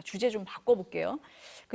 주제 좀 바꿔볼게요.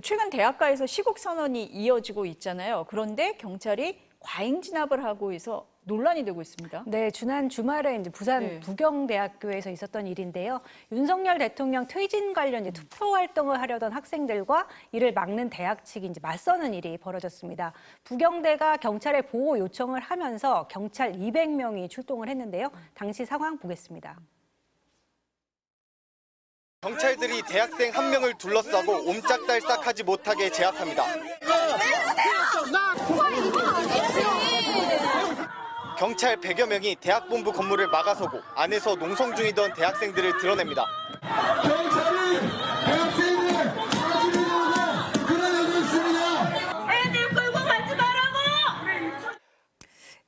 최근 대학가에서 시국 선언이 이어지고 있잖아요. 그런데 경찰이 과잉 진압을 하고 있어 논란이 되고 있습니다. 네, 지난 주말에 이제 부산 부경대학교에서 있었던 일인데요. 윤석열 대통령 퇴진 관련 이제 투표 활동을 하려던 학생들과 이를 막는 대학 측이 이제 맞서는 일이 벌어졌습니다. 부경대가 경찰에 보호 요청을 하면서 경찰 200명이 출동을 했는데요. 당시 상황 보겠습니다. 경찰들이 대학생 한 명을 둘러싸고 옴짝달싹하지 못하게 제압합니다. 경찰 100여 명이 대학본부 건물을 막아서고 안에서 농성 중이던 대학생들을 드러냅니다. 경찰이 대학생을 가지려고 그러고 있습니다. 애들 끌고 가지 말라고!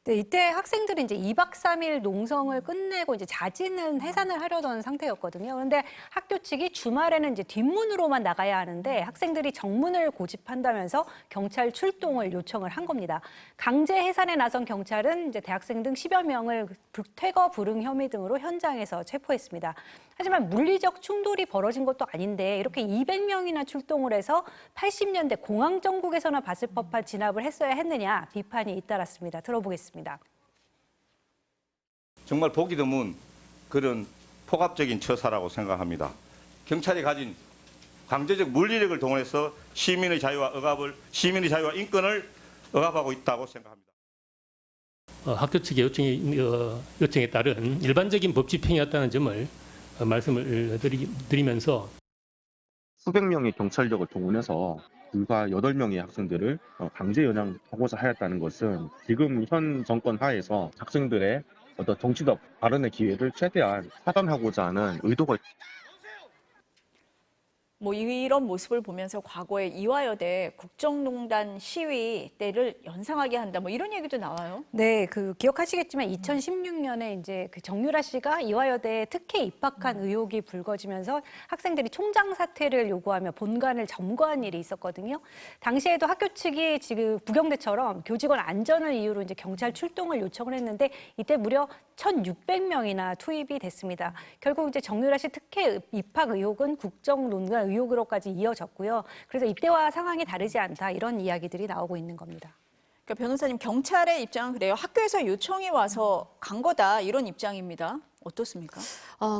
네, 이때 학생들이 이제 2박 3일 농성을 끝내고 이제 자진은 해산을 하려던 상태였거든요. 그런데 학교 측이 주말에는 이제 뒷문으로만 나가야 하는데 학생들이 정문을 고집한다면서 경찰 출동을 요청을 한 겁니다. 강제 해산에 나선 경찰은 이제 대학생 등 10여 명을 퇴거 불응 혐의 등으로 현장에서 체포했습니다. 하지만 물리적 충돌이 벌어진 것도 아닌데 이렇게 200명이나 출동을 해서 80년대 공황정국에서나 봤을 법한 진압을 했어야 했느냐 비판이 잇따랐습니다. 들어보겠습니다. 정말 보기 드문 그런 폭압적인 처사라고 생각합니다. 경찰이 가진 강제적 물리력을 동원해서 시민의 자유와 인권을 억압하고 있다고 생각합니다. 학교 측의 요청에 따른 일반적인 법 집행이었다는 점을 말씀을 드리면서 수백 명의 경찰력을 동원해서 불과 8명의 학생들을 강제 연양하고자 하였다는 것은 지금 현 정권 하에서 학생들의 어떤 정치적 발언의 기회를 최대한 차단하고자 하는 의도가 이런 모습을 보면서 과거에 이화여대 국정농단 시위 때를 연상하게 한다. 이런 얘기도 나와요. 네, 기억하시겠지만 2016년에 이제 정유라 씨가 이화여대에 특혜 입학한 의혹이 불거지면서 학생들이 총장 사퇴를 요구하며 본관을 점거한 일이 있었거든요. 당시에도 학교 측이 지금 부경대처럼 교직원 안전을 이유로 이제 경찰 출동을 요청을 했는데 이때 무려 1,600명이나 투입이 됐습니다. 결국 이제 정유라 씨 특혜 입학 의혹은 국정농단 의혹으로까지 이어졌고요. 그래서 이때와 상황이 다르지 않다 이런 이야기들이 나오고 있는 겁니다. 그러니까 변호사님, 경찰의 입장은 그래요. 학교에서 요청이 와서 간 거다 이런 입장입니다. 어떻습니까?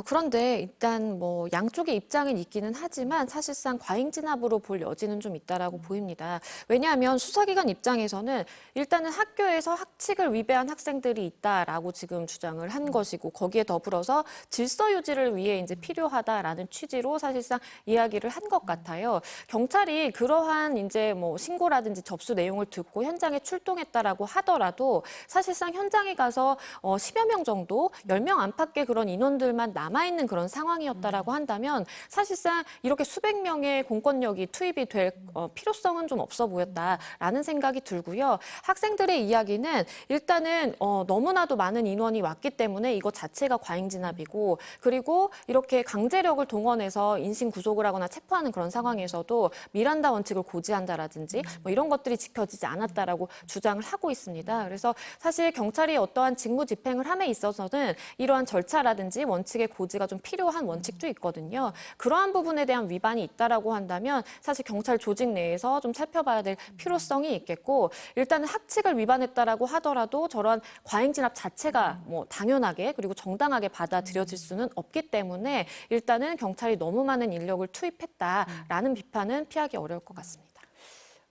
그런데 일단 양쪽의 입장은 있기는 하지만 사실상 과잉 진압으로 볼 여지는 좀 있다라고 보입니다. 왜냐하면 수사기관 입장에서는 일단은 학교에서 학칙을 위배한 학생들이 있다라고 지금 주장을 한 것이고 거기에 더불어서 질서 유지를 위해 이제 필요하다라는 취지로 사실상 이야기를 한 것 같아요. 경찰이 그러한 이제 신고라든지 접수 내용을 듣고 현장에 출동했다라고 하더라도 사실상 현장에 가서 10여 명 정도, 10명 안팎 그런 인원들만 남아있는 그런 상황이었다라고 한다면 사실상 이렇게 수백 명의 공권력이 투입이 될 필요성은 좀 없어 보였다라는 생각이 들고요. 학생들의 이야기는 일단은 너무나도 많은 인원이 왔기 때문에 이거 자체가 과잉 진압이고 그리고 이렇게 강제력을 동원해서 인신 구속을 하거나 체포하는 그런 상황에서도 미란다 원칙을 고지한다라든지 이런 것들이 지켜지지 않았다라고 주장을 하고 있습니다. 그래서 사실 경찰이 어떠한 직무 집행을 함에 있어서는 이러한 절차라든지 원칙의 고지가 좀 필요한 원칙도 있거든요. 그러한 부분에 대한 위반이 있다라고 한다면 사실 경찰 조직 내에서 좀 살펴봐야 될 필요성이 있겠고 일단은 학칙을 위반했다라고 하더라도 저러한 과잉 진압 자체가 당연하게 그리고 정당하게 받아들여질 수는 없기 때문에 일단은 경찰이 너무 많은 인력을 투입했다라는 비판은 피하기 어려울 것 같습니다.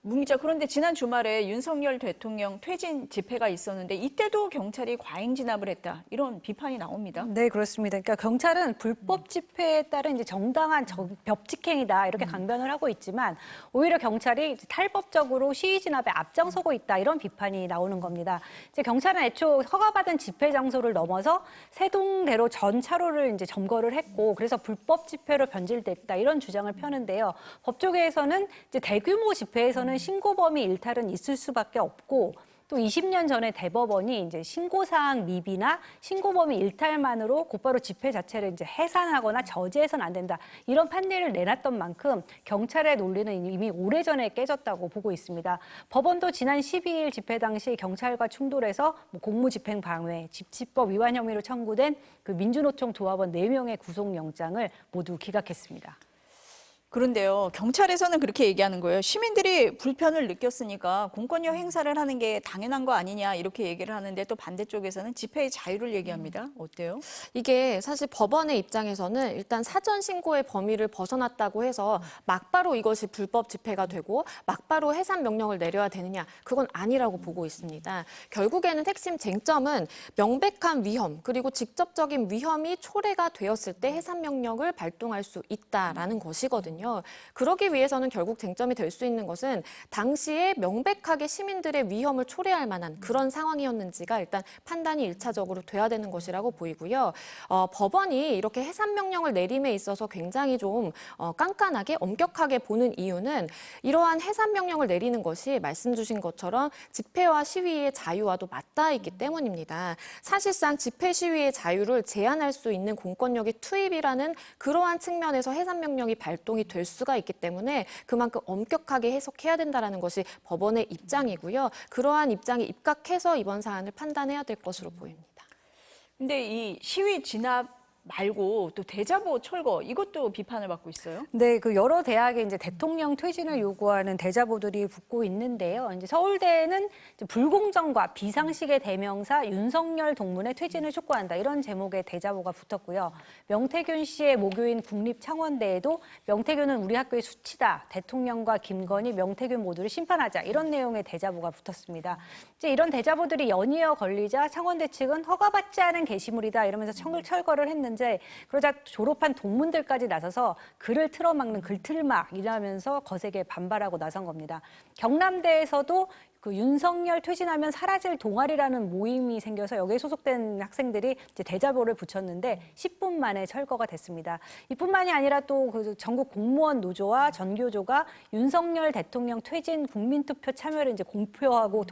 문 기자, 그런데 지난 주말에 윤석열 대통령 퇴진 집회가 있었는데 이때도 경찰이 과잉 진압을 했다. 이런 비판이 나옵니다. 네, 그렇습니다. 그러니까 경찰은 불법 집회에 따른 이제 정당한 법칙행위다 이렇게 강변을 하고 있지만 오히려 경찰이 탈법적으로 시위 진압에 앞장서고 있다 이런 비판이 나오는 겁니다. 이제 경찰은 애초 허가받은 집회 장소를 넘어서 세동대로 전 차로를 이제 점거를 했고 그래서 불법 집회로 변질됐다 이런 주장을 펴는데요. 법조계에서는 이제 대규모 집회에서는 신고 범위 일탈은 있을 수밖에 없고 또 20년 전에 대법원이 이제 신고사항 미비나 신고 범위 일탈만으로 곧바로 집회 자체를 이제 해산하거나 저지해서는 안 된다. 이런 판례를 내놨던 만큼 경찰의 논리는 이미 오래전에 깨졌다고 보고 있습니다. 법원도 지난 12일 집회 당시 경찰과 충돌해서 공무집행 방해, 집시법 위반 혐의로 청구된 민주노총 조합원 4명의 구속영장을 모두 기각했습니다. 그런데요, 경찰에서는 그렇게 얘기하는 거예요. 시민들이 불편을 느꼈으니까 공권력 행사를 하는 게 당연한 거 아니냐 이렇게 얘기를 하는데 또 반대쪽에서는 집회의 자유를 얘기합니다. 어때요? 이게 사실 법원의 입장에서는 일단 사전 신고의 범위를 벗어났다고 해서 막바로 이것이 불법 집회가 되고 막바로 해산 명령을 내려야 되느냐, 그건 아니라고 보고 있습니다. 결국에는 핵심 쟁점은 명백한 위험 그리고 직접적인 위험이 초래가 되었을 때 해산 명령을 발동할 수 있다라는 것이거든요. 그러기 위해서는 결국 쟁점이 될 수 있는 것은 당시에 명백하게 시민들의 위험을 초래할 만한 그런 상황이었는지가 일단 판단이 1차적으로 돼야 되는 것이라고 보이고요. 법원이 이렇게 해산 명령을 내림에 있어서 굉장히 좀 깐깐하게 엄격하게 보는 이유는 이러한 해산 명령을 내리는 것이 말씀 주신 것처럼 집회와 시위의 자유와도 맞닿아 있기 때문입니다. 사실상 집회 시위의 자유를 제한할 수 있는 공권력의 투입이라는 그러한 측면에서 해산 명령이 발동이 될 수가 있기 때문에 그만큼 엄격하게 해석해야 된다는 것이 법원의 입장이고요. 그러한 입장에 입각해서 이번 사안을 판단해야 될 것으로 보입니다. 근데 이 시위 진압 말고 또 대자보 철거 이것도 비판을 받고 있어요. 네, 그 여러 대학에 이제 대통령 퇴진을 요구하는 대자보들이 붙고 있는데요. 이제 서울대는 이제 불공정과 비상식의 대명사 윤석열 동문의 퇴진을 촉구한다 이런 제목의 대자보가 붙었고요. 명태균 씨의 모교인 국립창원대에도 명태균은 우리 학교의 수치다. 대통령과 김건희, 명태균 모두를 심판하자 이런 내용의 대자보가 붙었습니다. 이제 이런 대자보들이 연이어 걸리자 창원대 측은 허가받지 않은 게시물이다 이러면서 철거를 했는데. 그러자 졸업한 동문들까지 나서서 글을 틀어막는 글틀막이라면서 거세게 반발하고 나선 겁니다. 경남대에서도 그 윤석열 퇴진하면 사라질 동아리라는 모임이 생겨서 여기에 소속된 학생들이 이제 대자보를 붙였는데 10분 만에 철거가 됐습니다. 이뿐만이 아니라 또 그 전국 공무원 노조와 전교조가 윤석열 대통령 퇴진 국민투표 참여를 이제 공표하고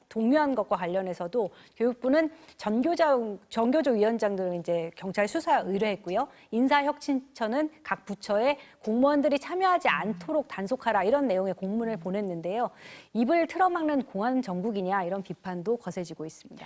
독려한 것과 관련해서도 교육부는 전교조 위원장들은 이제 경찰 수사 의뢰했고요. 인사혁신처는 각 부처에 공무원들이 참여하지 않도록 단속하라 이런 내용의 공문을 보냈는데요. 입을 틀어막는 공안 정국이냐 이런 비판도 거세지고 있습니다.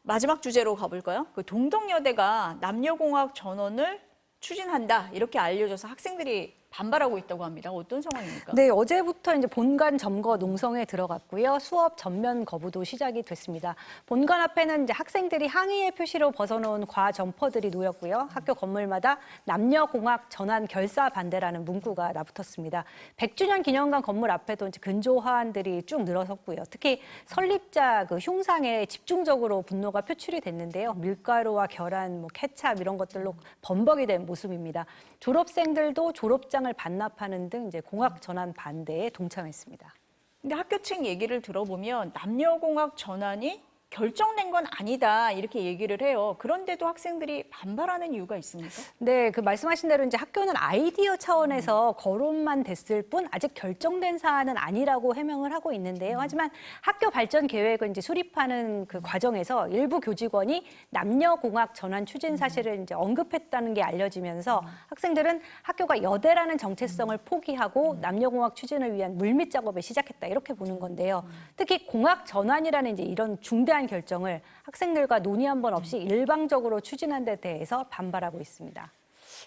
마지막 주제로 가볼까요? 그 동덕여대가 남녀공학 전원을 추진한다 이렇게 알려져서 학생들이 반발하고 있다고 합니다. 어떤 상황입니까? 네, 어제부터 이제 본관 점거 농성에 들어갔고요. 수업 전면 거부도 시작이 됐습니다. 본관 앞에는 이제 학생들이 항의의 표시로 벗어놓은 과 점퍼들이 놓였고요. 학교 건물마다 남녀공학 전환 결사 반대라는 문구가 나붙었습니다. 100주년 기념관 건물 앞에도 이제 근조 화환들이 쭉 늘어섰고요. 특히 설립자 그 흉상에 집중적으로 분노가 표출이 됐는데요. 밀가루와 계란, 뭐 케찹 이런 것들로 범벅이 된 모습입니다. 졸업생들도 졸업장을 반납하는 등 이제 공학 전환 반대에 동참했습니다. 근데 학교 측 얘기를 들어보면 남녀공학 전환이 결정된 건 아니다 이렇게 얘기를 해요. 그런데도 학생들이 반발하는 이유가 있습니까? 네, 그 말씀하신 대로 이제 학교는 아이디어 차원에서 거론만 됐을 뿐 아직 결정된 사안은 아니라고 해명을 하고 있는데요. 하지만 학교 발전 계획을 이제 수립하는 그 과정에서 일부 교직원이 남녀공학 전환 추진 사실을 이제 언급했다는 게 알려지면서 학생들은 학교가 여대라는 정체성을 포기하고 남녀공학 추진을 위한 물밑 작업을 시작했다 이렇게 보는 건데요. 특히 공학 전환이라는 이제 이런 중대한 결정을 학생들과 논의 한 번 없이 일방적으로 추진한 데 대해서 반발하고 있습니다.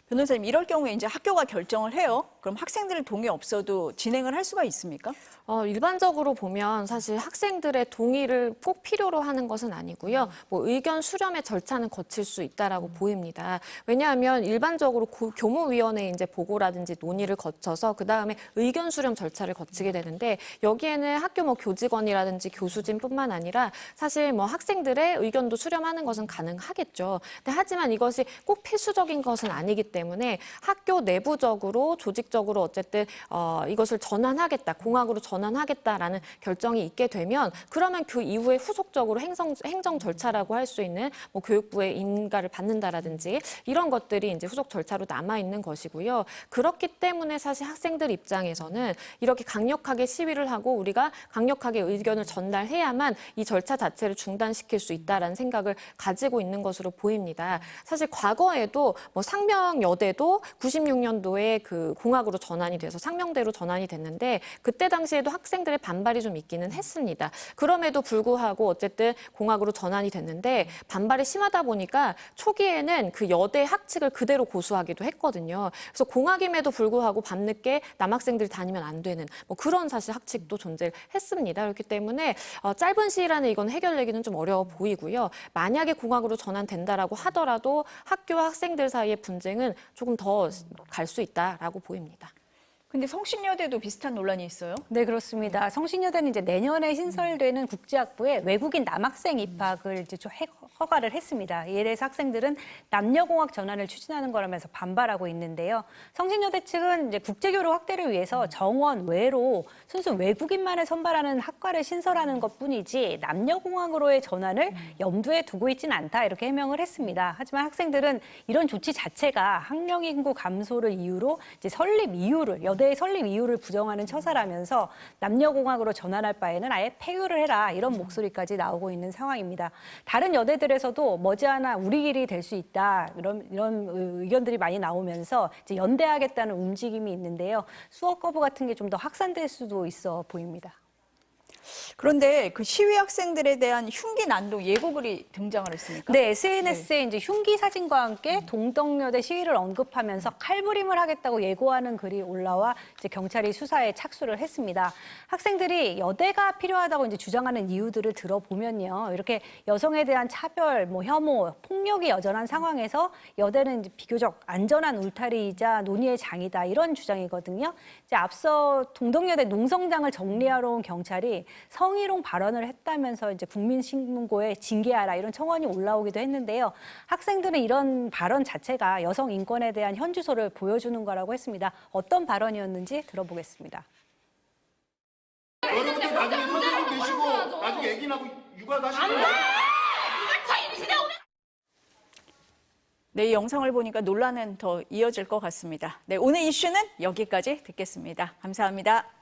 변호사님, 이럴 경우에 이제 학교가 결정을 해요. 그럼 학생들 동의 없어도 진행을 할 수가 있습니까? 일반적으로 보면 사실 학생들의 동의를 꼭 필요로 하는 것은 아니고요. 뭐 의견 수렴의 절차는 거칠 수 있다라고 보입니다. 왜냐하면 일반적으로 교무위원회 이제 보고라든지 논의를 거쳐서 그 다음에 의견 수렴 절차를 거치게 되는데 여기에는 학교 뭐 교직원이라든지 교수진뿐만 아니라 사실 뭐 학생들의 의견도 수렴하는 것은 가능하겠죠. 근데 하지만 이것이 꼭 필수적인 것은 아니기 때문에 학교 내부적으로 조직적으로 어쨌든 이것을 전환하겠다, 공학으로 전환하겠다라는 결정이 있게 되면 그러면 그 이후에 후속적으로 행정 절차라고 할 수 있는 뭐 교육부의 인가를 받는다라든지 이런 것들이 이제 후속 절차로 남아 있는 것이고요. 그렇기 때문에 사실 학생들 입장에서는 이렇게 강력하게 시위를 하고 우리가 강력하게 의견을 전달해야만 이 절차 자체를 중단시킬 수 있다라는 생각을 가지고 있는 것으로 보입니다. 사실 과거에도 뭐 상명여대도 96년도에 그 공학 공학으로 전환이 돼서 상명대로 전환이 됐는데 그때 당시에도 학생들의 반발이 좀 있기는 했습니다. 그럼에도 불구하고 어쨌든 공학으로 전환이 됐는데 반발이 심하다 보니까 초기에는 그 여대 학칙을 그대로 고수하기도 했거든요. 그래서 공학임에도 불구하고 밤늦게 남학생들이 다니면 안 되는 뭐 그런 사실 학칙도 존재했습니다. 그렇기 때문에 짧은 시일 안에 이건 해결되기는 좀 어려워 보이고요. 만약에 공학으로 전환된다라고 하더라도 학교와 학생들 사이의 분쟁은 조금 더 갈 수 있다라고 보입니다. 근데 성신여대도 비슷한 논란이 있어요? 네, 그렇습니다. 성신여대는 이제 내년에 신설되는 국제학부에 외국인 남학생 입학을 이제 좀 허가를 했습니다. 이에 대해서 학생들은 남녀공학 전환을 추진하는 거라면서 반발하고 있는데요. 성신여대 측은 이제 국제교류 확대를 위해서 정원 외로 순수 외국인만을 선발하는 학과를 신설하는 것뿐이지 남녀공학으로의 전환을 염두에 두고 있지는 않다 이렇게 해명을 했습니다. 하지만 학생들은 이런 조치 자체가 학령 인구 감소를 이유로 이제 설립 이유를 여대의 설립 이유를 부정하는 처사라면서 남녀공학으로 전환할 바에는 아예 폐교를 해라 이런 목소리까지 나오고 있는 상황입니다. 다른 여대들에서도 머지않아 우리 길이 될 수 있다 이런 의견들이 많이 나오면서 이제 연대하겠다는 움직임이 있는데요. 수업 거부 같은 게 좀 더 확산될 수도 있어 보입니다. 그런데 그 시위 학생들에 대한 흉기 난동 예고글이 등장을 했습니까? 네, SNS에 이제 흉기 사진과 함께 동덕여대 시위를 언급하면서 칼부림을 하겠다고 예고하는 글이 올라와 이제 경찰이 수사에 착수를 했습니다. 학생들이 여대가 필요하다고 이제 주장하는 이유들을 들어보면요, 이렇게 여성에 대한 차별, 뭐 혐오, 폭력이 여전한 상황에서 여대는 이제 비교적 안전한 울타리이자 논의의 장이다 이런 주장이거든요. 이제 앞서 동덕여대 농성장을 정리하러 온 경찰이 성희롱 발언을 했다면서 이제 국민신문고에 징계하라 이런 청원이 올라오기도 했는데요. 학생들은 이런 발언 자체가 여성 인권에 대한 현주소를 보여주는 거라고 했습니다. 어떤 발언이었는지 들어보겠습니다. 여러분들 나중에 선생님 되시고 나중에 애기 나고 육아 하실 거예요. 네, 이 영상을 보니까 논란은 더 이어질 것 같습니다. 네, 오늘 이슈는 여기까지 듣겠습니다. 감사합니다.